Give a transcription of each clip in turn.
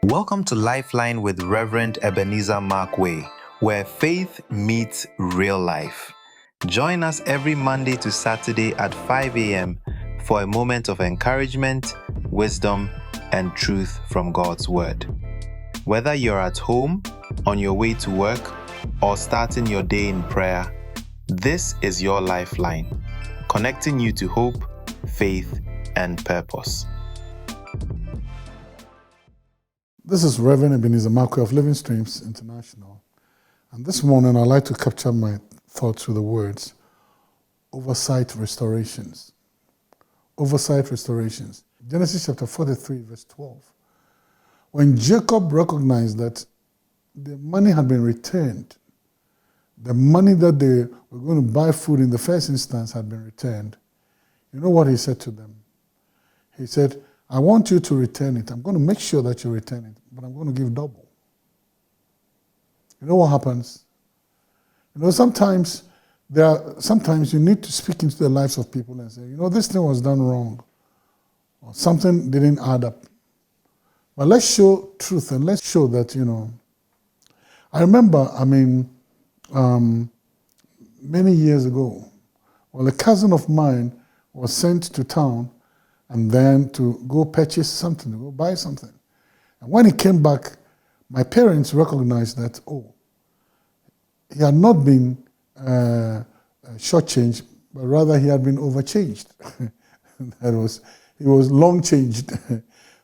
Welcome to LifeLine with Rev Ebenezer Markwei, where faith meets real life. Join us every Monday to Saturday at 5 a.m. for a moment of encouragement, wisdom, and truth from God's Word. Whether you're at home, on your way to work, or starting your day in prayer, this is your Lifeline, connecting you to hope, faith, and purpose. This is Rev Ebenezer Markwei of Living Streams International. And this morning I'd like to capture my thoughts with the words, Oversight Restorations. Oversight Restorations. Genesis chapter 43, verse 12. When Jacob recognized that the money had been returned, the money that they were going to buy food in the first instance had been returned, you know what he said to them? He said, I want you to return it. I'm going to make sure that you return it, but I'm going to give double. You know what happens? You know, sometimes you need to speak into the lives of people and say, you know, this thing was done wrong, or something didn't add up. But let's show truth and let's show that, you know. I remember, many years ago, a cousin of mine was sent to town and then to go purchase something, to go buy something. And when he came back, my parents recognized that, he had not been shortchanged, but rather he had been overchanged. He was long changed.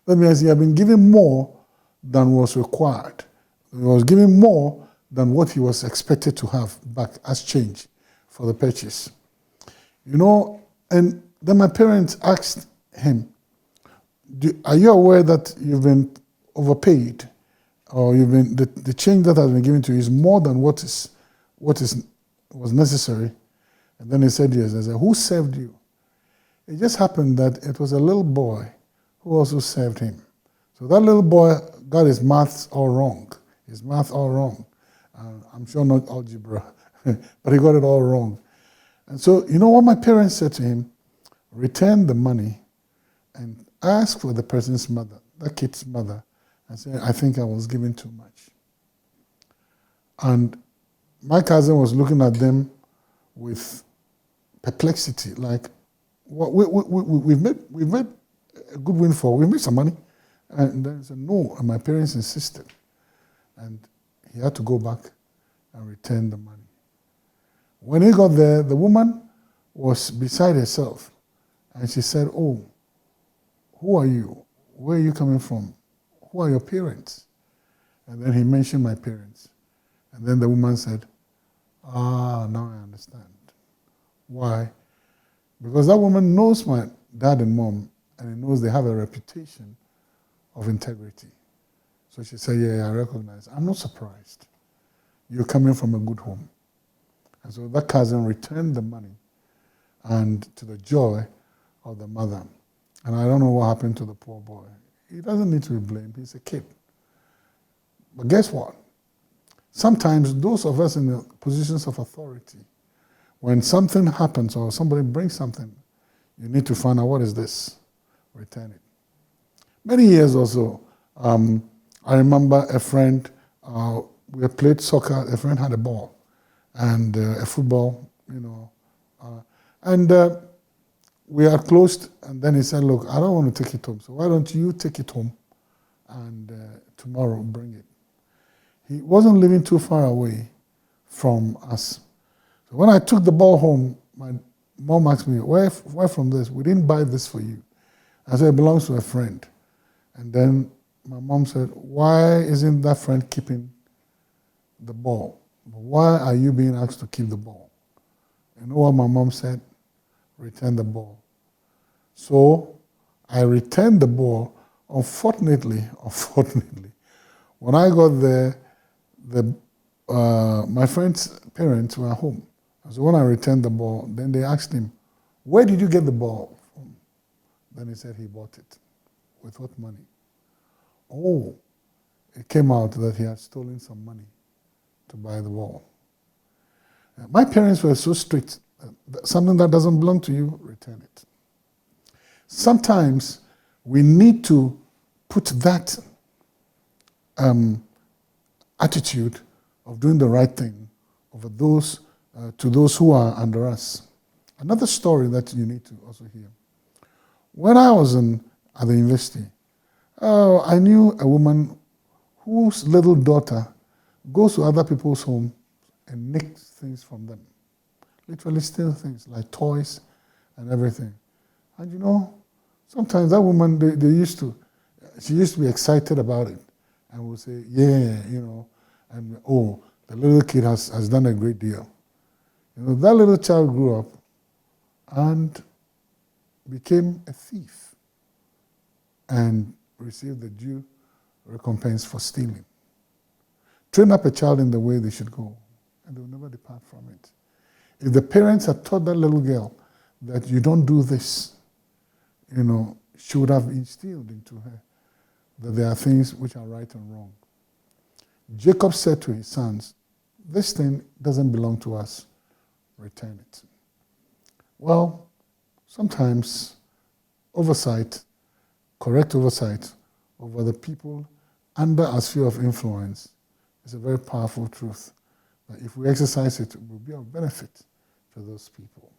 That means he had been given more than was required. He was given more than what he was expected to have back as change for the purchase. You know, and then my parents asked him, are you aware that you've been overpaid, or you've been the change that has been given to you is more than what was necessary? And then he said yes. I said, who served you? It just happened that it was a little boy who also served him. So that little boy got his maths all wrong. I'm sure not algebra, but he got it all wrong. And so, you know what my parents said to him? Return the money and ask for the person's mother, that kid's mother, and say, I think I was given too much. And my cousin was looking at them with perplexity, like, we've made a good windfall, we made some money. And then he said, no, and my parents insisted. And he had to go back and return the money. When he got there, the woman was beside herself. And she said, who are you? Where are you coming from? Who are your parents? And then he mentioned my parents. And then the woman said, now I understand. Why? Because that woman knows my dad and mom, and he knows they have a reputation of integrity. So she said, yeah, I recognize. I'm not surprised. You're coming from a good home. And so that cousin returned the money, and to the joy of the mother. And I don't know what happened to the poor boy. He doesn't need to be blamed. He's a kid. But guess what? Sometimes those of us in the positions of authority, when something happens or somebody brings something, you need to find out, what is this? Return it. Many years or so, I remember a friend, we had played soccer, a friend had a ball and a football, and we are closed, and then he said, look, I don't want to take it home, so why don't you take it home and tomorrow bring it. He wasn't living too far away from us. So when I took the ball home, my mom asked me, where from this? We didn't buy this for you. I said, it belongs to a friend. And then my mom said, why isn't that friend keeping the ball? Why are you being asked to keep the ball? You know what my mom said? Return the ball. So I returned the ball. Unfortunately, when I got there, my friend's parents were home. So when I returned the ball, then they asked him, where did you get the ball from? Then he said he bought it. With what money? It came out that he had stolen some money to buy the ball. My parents were so strict. Something that doesn't belong to you, return it. Sometimes we need to put that attitude of doing the right thing over those to those who are under us. Another story that you need to also hear. When I was at the university, I knew a woman whose little daughter goes to other people's home and nicks things from them. Literally steal things like toys and everything. And you know, sometimes that woman, she used to be excited about it and would say, yeah, you know, and oh, the little kid has done a great deal. You know, that little child grew up and became a thief and received the due recompense for stealing. Train up a child in the way they should go, and they will never depart from it. If the parents had taught that little girl that you don't do this, you know, she would have instilled into her that there are things which are right and wrong. Jacob said to his sons, this thing doesn't belong to us, return it. Well, sometimes correct oversight over the people under our sphere of influence is a very powerful truth. That if we exercise it, it will be of benefit to those people.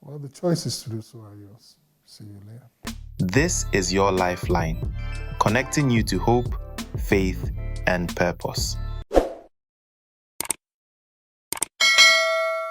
Well, the choices to do so are yours. See you later. This is your Lifeline, connecting you to hope, faith, and purpose.